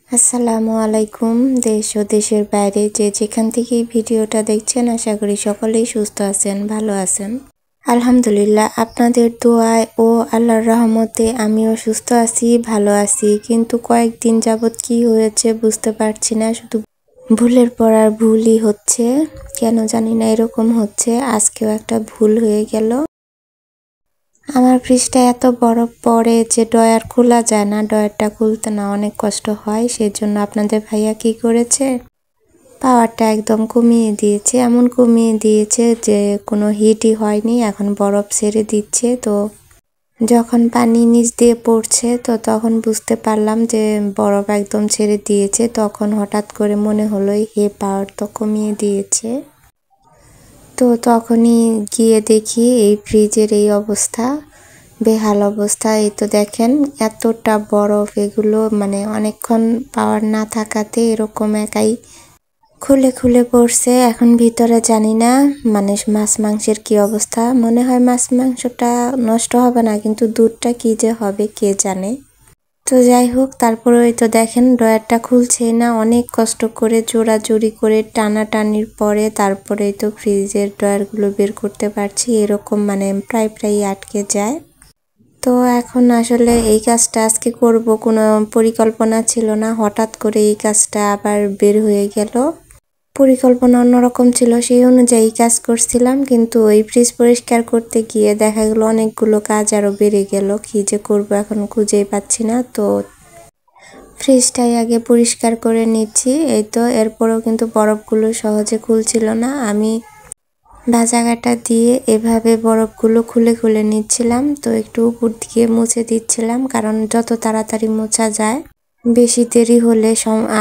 আসসালামু আলাইকুম। দেশ ও দেশের বাইরে যে যেখান থেকে এই ভিডিওটা দেখছেন, আশা করি সকলেই সুস্থ আছেন, ভালো আছেন। আলহামদুলিল্লাহ, আপনাদের দোয়ায় ও আল্লাহর রহমতে আমিও সুস্থ আছি, ভালো আছি। কিন্তু কয়েকদিন যাবৎ কি হয়েছে বুঝতে পারছি না, শুধু ভুলের পর আর ভুলই হচ্ছে। কেন জানি না এরকম হচ্ছে। আজকেও একটা ভুল হয়ে গেল। আমার ফ্রিজটা এত বরফ পড়ে যে ড্রয়ার খোলা যায় না, ড্রয়ারটা খুলতে না অনেক কষ্ট হয়। সেজন্য আপনাদের ভাইয়া কি করেছে, পাওয়ারটা একদম কমিয়ে দিয়েছে। এমন কমিয়ে দিয়েছে যে কোনো হিটই হয়নি, এখন বরফ ছেড়ে দিচ্ছে। তো যখন পানি নিচ দিয়ে পড়ছে তো তখন বুঝতে পারলাম যে বরফ একদম ছেড়ে দিয়েছে। তখন হঠাৎ করে মনে হলো পাওয়ার তো কমিয়ে দিয়েছে। তো তখনই গিয়ে দেখি এই ফ্রিজের এই অবস্থা, বেহাল অবস্থা। এই তো দেখেন এতটা বরফ, এগুলো মানে অনেকক্ষণ পাওয়ার না থাকাতে এরকম একাই খুলে খুলে পড়ছে। এখন ভিতরে জানি না মানে মাছ মাংসের কি অবস্থা। মনে হয় মাছ মাংসটা নষ্ট হবে না, কিন্তু দুধটা কি যে হবে কে জানে। তো যাই হোক, তারপরে ওই তো দেখেন ড্রয়ারটা খুলছেই না। অনেক কষ্ট করে জোড়াজুড়ি করে টানাটানির পরে তারপরে তো ফ্রিজের ড্রয়ারগুলো বের করতে পারছি। এরকম মানে প্রায় আটকে যায়। তো এখন আসলে এই কাজটা আজকে করব, কোনো পরিকল্পনা ছিল না। হঠাৎ করে এই কাজটা আবার বের হয়ে গেল। পরিকল্পনা অন্যরকম ছিল, সেই অনুযায়ী কাজ করছিলাম, কিন্তু ওই ফ্রিজ পরিষ্কার করতে গিয়ে দেখা গেল অনেকগুলো কাজ আরও বেড়ে গেল। কি যে করব এখন খুঁজেই পাচ্ছি না। তো ফ্রিজটাই আগে পরিষ্কার করে নিচ্ছি। এই তো এরপরেও কিন্তু বরফগুলো সহজে খুলছিল না। আমি ভাজাকাটা দিয়ে এভাবে বরফগুলো খুলে খুলে নিচ্ছিলাম। তো একটু উপর দিকে মুছে দিচ্ছিলাম, কারণ যত তাড়াতাড়ি মোছা যায়, বেশি দেরি হলে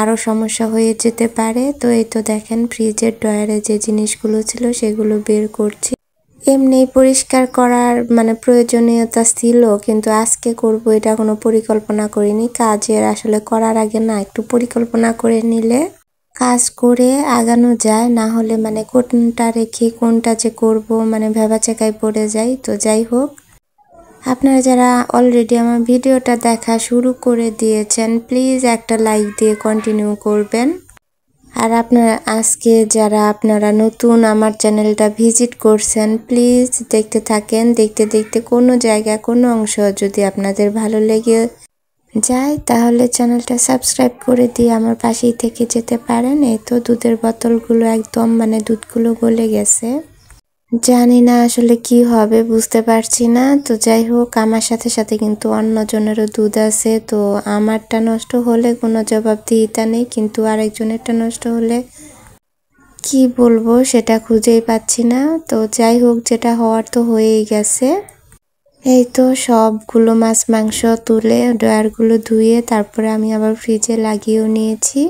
আরও সমস্যা হয়ে যেতে পারে। তো এই তো দেখেন ফ্রিজের ড্রয়ারে যে জিনিসগুলো ছিল সেগুলো বের করছি। এমনি পরিষ্কার করার মানে প্রয়োজনীয়তা ছিল, কিন্তু আজকে করব এটা কোনো পরিকল্পনা করিনি। কাজের আসলে করার আগে না একটু পরিকল্পনা করে নিলে কাজ করে আগানো যায়, না হলে মানে কোনটা রেখে কোনটা যে করব মানে ভেবাচেকায় পড়ে যায়। তো যাই হোক, আপনারা যারা অলরেডি আমার ভিডিওটা দেখা শুরু করে দিয়েছেন, প্লিজ একটা লাইক দিয়ে কন্টিনিউ করবেন। আর আপনারা নতুন আমার চ্যানেলটা ভিজিট করছেন, প্লিজ দেখতে থাকেন। দেখতে দেখতে কোনো জায়গা কোনো অংশ যদি আপনাদের ভালো লেগে যায় তাহলে চ্যানেলটা সাবস্ক্রাইব করে দিয়ে আমার পাশেই থেকে যেতে পারেন। এই তো দুধের বোতলগুলো একদম মানে দুধগুলো গলে গেছে। জানি না আসলে কি হবে, বুঝতে পারছি না। তো যাই হোক, আমার সাথে সাথে কিন্তু অন্যজনেরও দুধ আছে। তো আমারটা নষ্ট হলে কোনো জবাবদিহিতা নেই, কিন্তু আরেকজনেরটা নষ্ট হলে কি বলবো সেটা খুঁজেই পাচ্ছি না। তো যাই হোক, যেটা হওয়ার তো হয়েই গেছে। এই তো সবগুলো মাছ মাংস তুলে ড্রয়ারগুলো ধুয়ে তারপরে আমি আবার ফ্রিজে লাগিয়েও নিয়েছি।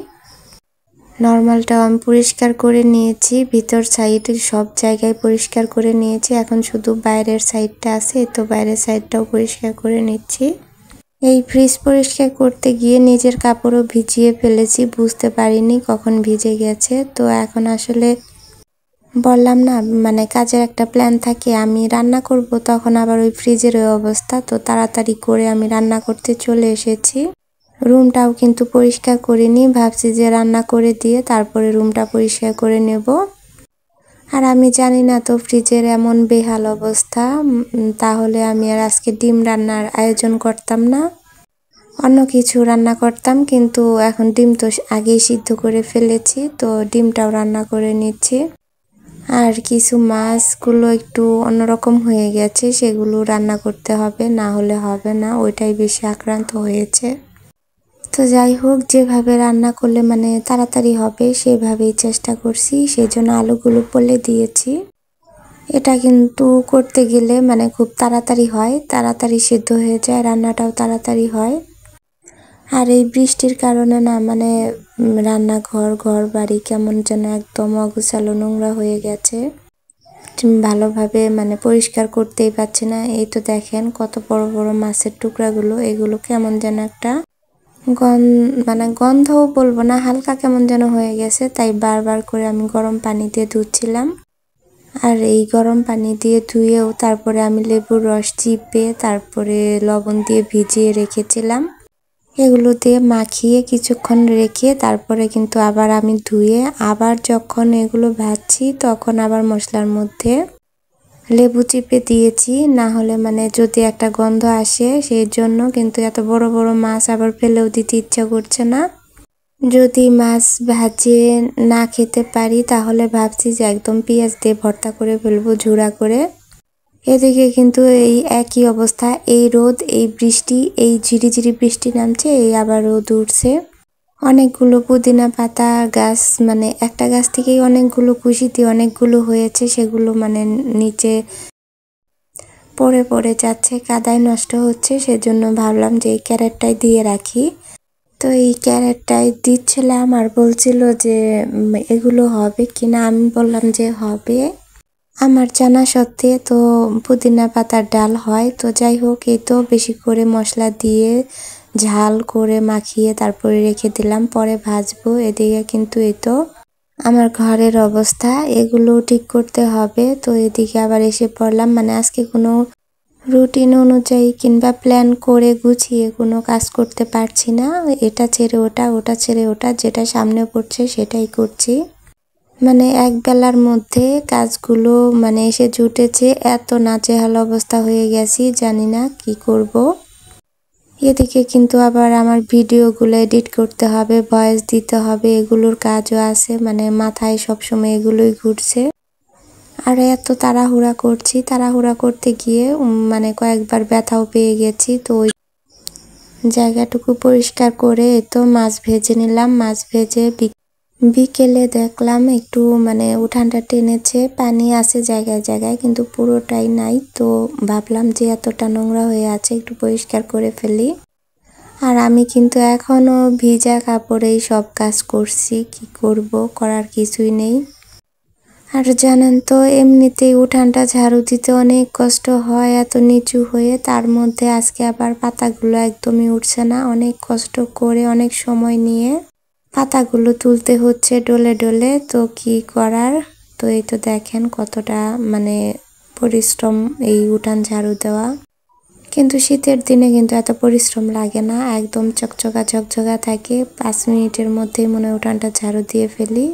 নর্মালটাও আমি পরিষ্কার করে নিয়েছি, ভিতর সাইড সব জায়গায় পরিষ্কার করে নিয়েছি। এখন শুধু বাইরের সাইডটা আছে, তো বাইরের সাইডটাও পরিষ্কার করে নিচ্ছি। এই ফ্রিজ পরিষ্কার করতে গিয়ে নিজের কাপড়ও ভিজিয়ে ফেলেছি, বুঝতে পারিনি কখন ভিজে গেছে। তো এখন আসলে বললাম না মানে কাজের একটা প্ল্যান থাকে, আমি রান্না করব, তখন আবার ওই ফ্রিজের ওই অবস্থা। তো তাড়াতাড়ি করে আমি রান্না করতে চলে এসেছি। রুমটাও কিন্তু পরিষ্কার করিনি, ভাবছি যে রান্না করে দিয়ে তারপরে রুমটা পরিষ্কার করে নেব। আর আমি জানি না তো ফ্রিজের এমন বেহাল অবস্থা, তাহলে আমি আর আজকে ডিম রান্নার আয়োজন করতাম না, অন্য কিছু রান্না করতাম। কিন্তু এখন ডিম তো আগেই সিদ্ধ করে ফেলেছি, তো ডিমটাও রান্না করে নিচ্ছি। আর কিছু মাছগুলো একটু অন্যরকম হয়ে গেছে, সেগুলো রান্না করতে হবে, না হলে হবে না, ওইটাই বেশি আক্রান্ত হয়েছে। তো যাই হোক, যেভাবে রান্না করলে মানে তাড়াতাড়ি হবে সেভাবেই চেষ্টা করছি, সেই জন্য আলুগুলো পলে দিয়েছি। এটা কিন্তু করতে গেলে মানে খুব তাড়াতাড়ি হয়, তাড়াতাড়ি সিদ্ধ হয়ে যায়, রান্নাটাও তাড়াতাড়ি হয়। আর এই বৃষ্টির কারণে না মানে ঘর বাড়ি কেমন যেন একদম অগোছালো নোংরা হয়ে গেছে। ভালোভাবে মানে পরিষ্কার করতেই পারছি না। এই তো দেখেন কত বড় বড় মাছের টুকরাগুলো, এগুলো কেমন যেন একটা মানে গন্ধও বলবো না, হালকা কেমন যেন হয়ে গেছে। তাই বারবার করে আমি গরম পানি দিয়ে ধুচ্ছিলাম। আর এই গরম পানি দিয়ে ধুয়েও তারপরে আমি লেবুর রস চিপে তারপরে লবণ দিয়ে ভিজিয়ে রেখেছিলাম। এগুলো দিয়ে মাখিয়ে কিছুক্ষণ রেখে তারপরে কিন্তু আবার আমি ধুয়ে আবার যখন এগুলো ভাজছি তখন আবার মশলার মধ্যে লেবু চিপে দিয়েছি, না হলে মানে যদি একটা গন্ধ আসে সেই জন্য। কিন্তু এত বড় বড় মাছ আবার ফেলেও দিতে ইচ্ছা করছে না। যদি মাছ ভাজে না খেতে পারি তাহলে ভাবছি যে একদম পেঁয়াজ দিয়ে ভর্তা করে ফেলবো ঝুরা করে। এদিকে কিন্তু এই একই অবস্থা, এই রোদ, এই বৃষ্টি, এই ঝিরিঝিরি বৃষ্টি নামছে, এই আবার রোদ উঠছে। অনেকগুলো পুদিনা পাতা গাছ, মানে একটা গাছ থেকেই অনেকগুলো কুশিতে অনেকগুলো হয়েছে, সেগুলো মানে নিচে পড়ে পড়ে যাচ্ছে, কাদায় নষ্ট হচ্ছে। সেজন্য ভাবলাম যে এই ক্যারেটটাই দিয়ে রাখি। তো এই ক্যারেটটাই দিচ্ছিলাম আর বলছিল যে এগুলো হবে কিনা। আমি বললাম যে হবে, আমার জানা সত্ত্বে তো পুদিনা পাতার ডাল হয়। তো যাই হোক, এই তো বেশি করে মশলা দিয়ে ঝাল করে মাখিয়ে তারপরে রেখে দিলাম, পরে ভাজবো। এদিকে কিন্তু এই তো আমার ঘরের অবস্থা, এগুলো ঠিক করতে হবে। তো এদিকে আবার এসে পড়লাম, মানে আজকে কোনো রুটিন অনুযায়ী কিংবা প্ল্যান করে গুছিয়ে কোনো কাজ করতে পারছি না। এটা ছেড়ে ওটা, ওটা ছেড়ে ওটা, যেটা সামনে পড়ছে সেটাই করছি। মানে এক বেলার মধ্যে কাজগুলো মানে এসে জুটেছে, এত নাজেহাল অবস্থা হয়ে গেছি, জানি না কি করব। এদিকে কিন্তু আবার আমার ভিডিওগুলো এডিট করতে হবে, ভয়েস দিতে হবে, এগুলোর কাজও আছে, মানে মাথায় সবসময় এগুলোই ঘুরছে। আর এত তাড়াহুড়া করছি, তাড়াহুড়া করতে গিয়ে মানে কয়েকবার ব্যথাও পেয়ে গেছি। তো ওই জায়গাটুকু পরিষ্কার করে তো মাছ ভেজে নিলাম। মাছ ভেজে বিকেলে দেখলাম একটু মানে উঠানটা টেনেছে, পানি আছে জায়গায় জায়গায় কিন্তু পুরোটাই নাই। তো ভাবলাম যে এতটা নোংরা হয়ে আছে, একটু পরিষ্কার করে ফেলি। আর আমি কিন্তু এখনো ভিজা কাপড়েই সব কাজ করছি, কি করব, করার কিছুই নেই। আর জানেন তো এমনিতেই উঠানটা ঝাড়ু দিতে অনেক কষ্ট হয়, এত নিচু হয়ে। তার মধ্যে আজকে আবার পাতাগুলো একদমই উঠছে না, অনেক কষ্ট করে অনেক সময় নিয়ে পাতাগুলো তুলতে হচ্ছে ডলে ডলে। তো কি করার। তো এই তো দেখেন কতটা মানে পরিশ্রম এই উঠান ঝাড়ু দেওয়া। কিন্তু শীতের দিনে কিন্তু এত পরিশ্রম লাগে না, একদম চকচকা ঝকঝকা থাকে। 5 মিনিটের মধ্যেই মনে হয় উঠানটা ঝাড়ু দিয়ে ফেলি,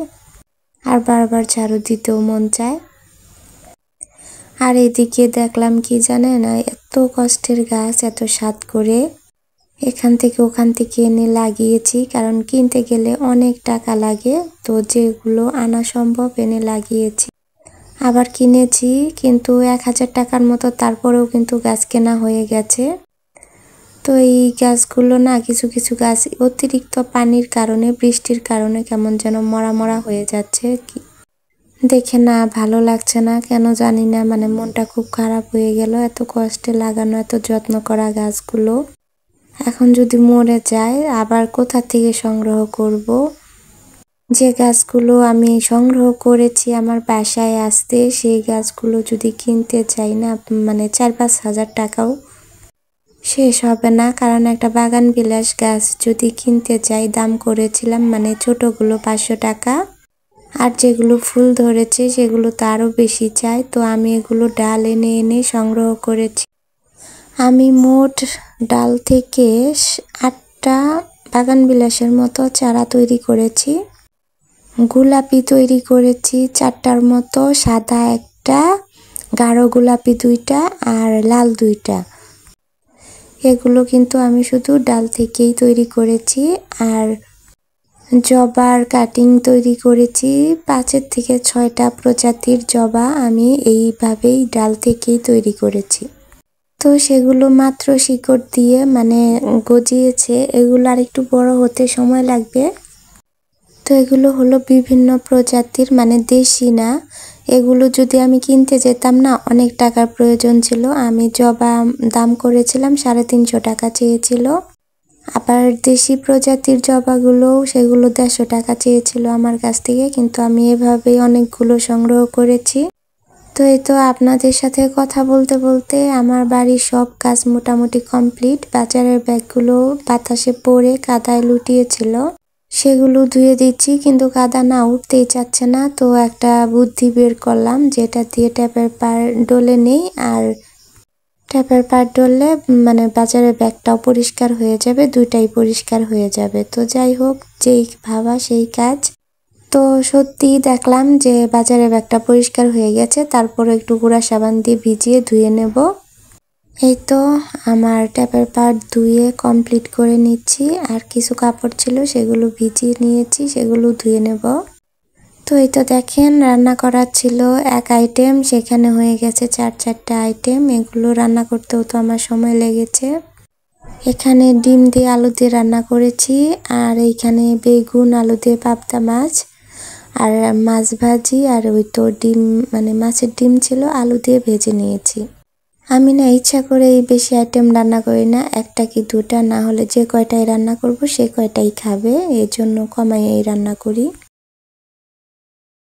আর বারবার ঝাড়ু দিতেও মন চায়। আর এদিকে দেখলাম কি জানেন, এত কষ্টের গাছ, এত স্বাদ করে এখান থেকে ওখান থেকে এনে লাগিয়েছি, কারণ কিনতে গেলে অনেক টাকা লাগে। তো যেগুলো আনা সম্ভব এনে লাগিয়েছি। আবার কিনেছি কিন্তু 1000 টাকার মতো, তারপরেও কিন্তু গাছ কেনা হয়ে গেছে। তো এই গাছগুলো না, কিছু কিছু গাছ অতিরিক্ত পানির কারণে, বৃষ্টির কারণে কেমন যেন মরা মরা হয়ে যাচ্ছে, দেখে না ভালো লাগছে না, কেন জানি না, মানে মনটা খুব খারাপ হয়ে গেল। এত কষ্টে লাগানো, এত যত্ন করা গাছগুলো এখন যদি মরে যায়, আবার কোথা থেকে সংগ্রহ করব। যে গাছগুলো আমি সংগ্রহ করেছি আমার বাসায় আসতে, সেই গাছগুলো যদি কিনতে চাই না, মানে 4-5 হাজার টাকাও শেষ হবে না। কারণ একটা বাগান বিলাস গাছ যদি কিনতে চাই, দাম করেছিলাম মানে ছোটগুলো 500 টাকা, আর যেগুলো ফুল ধরেছে সেগুলো তো আরও বেশি চাই। তো আমি এগুলো ডাল এনে এনে সংগ্রহ করেছি। আমি মোট ডাল থেকে 8টা বাগান বিলাসের মতো চারা তৈরি করেছি। গোলাপি তৈরি করেছি 4টার মতো, সাদা 1টা, গাঢ় গোলাপি 2টা আর লাল 2টা। এগুলো কিন্তু আমি শুধু ডাল থেকেই তৈরি করেছি। আর জবার কাটিং তৈরি করেছি 5 থেকে 6টা প্রজাতির জবা, আমি এইভাবেই ডাল থেকেই তৈরি করেছি। তো সেগুলো মাত্র শিকড় দিয়ে মানে গজিয়েছে, এগুলো আর একটু বড় হতে সময় লাগবে। তো এগুলো হলো বিভিন্ন প্রজাতির, মানে দেশি না। এগুলো যদি আমি কিনতে যেতাম না, অনেক টাকার প্রয়োজন ছিল। আমি জবা দাম করেছিলাম 350 টাকা চেয়েছিল। আবার দেশি প্রজাতির জবাগুলো, সেগুলো 150 টাকা চেয়েছিল আমার কাছ থেকে। কিন্তু আমি এভাবেই অনেকগুলো সংগ্রহ করেছি। তো এই তো আপনাদের সাথে কথা বলতে বলতে আমার বাড়ির সব কাজ মোটামুটি কমপ্লিট। বাজারের ব্যাগগুলো বাতাসে পড়ে কাদায় লুটিয়েছিল, সেগুলো ধুয়ে দিচ্ছি, কিন্তু কাদা না উঠতেই চাচ্ছে না। তো একটা বুদ্ধি বের করলাম, যেটা দিয়ে ট্যাপের পার ডলে নেই আর ট্যাপের পাট ধরলে মানে বাজারের ব্যাগটাও পরিষ্কার হয়ে যাবে, দুইটাই পরিষ্কার হয়ে যাবে। তো যাই হোক, যেই ভাবা সেই কাজ। তো সত্যিই দেখলাম যে বাজারের ব্যাগটা পরিষ্কার হয়ে গেছে। তারপরে একটু গুঁড়া সাবান দিয়ে ভিজিয়ে ধুয়ে নেব। এই তো আমার ট্যাপের পাট ধুয়ে কমপ্লিট করে নিচ্ছি। আর কিছু কাপড় ছিল সেগুলো ভিজিয়ে নিয়েছি, সেগুলো ধুয়ে নেব। তো এই তো দেখেন, রান্না করার ছিল এক আইটেম, সেখানে হয়ে গেছে 4-4টা আইটেম। এগুলো রান্না করতেও তো আমার সময় লেগেছে। এখানে ডিম দিয়ে আলু দিয়ে রান্না করেছি, আর এইখানে বেগুন আলু দিয়ে পাবদা মাছ, আর মাছ ভাজি, আর ওই তো ডিম মানে মাছের ডিম ছিল, আলু দিয়ে ভেজে নিয়েছি। আমি না ইচ্ছা করে এই বেশি আইটেম রান্না করি না, একটা কি দুটা, না হলে যে কয়টাই রান্না করব সে কয়টাই খাবে, এর জন্য কমাই এই রান্না করি।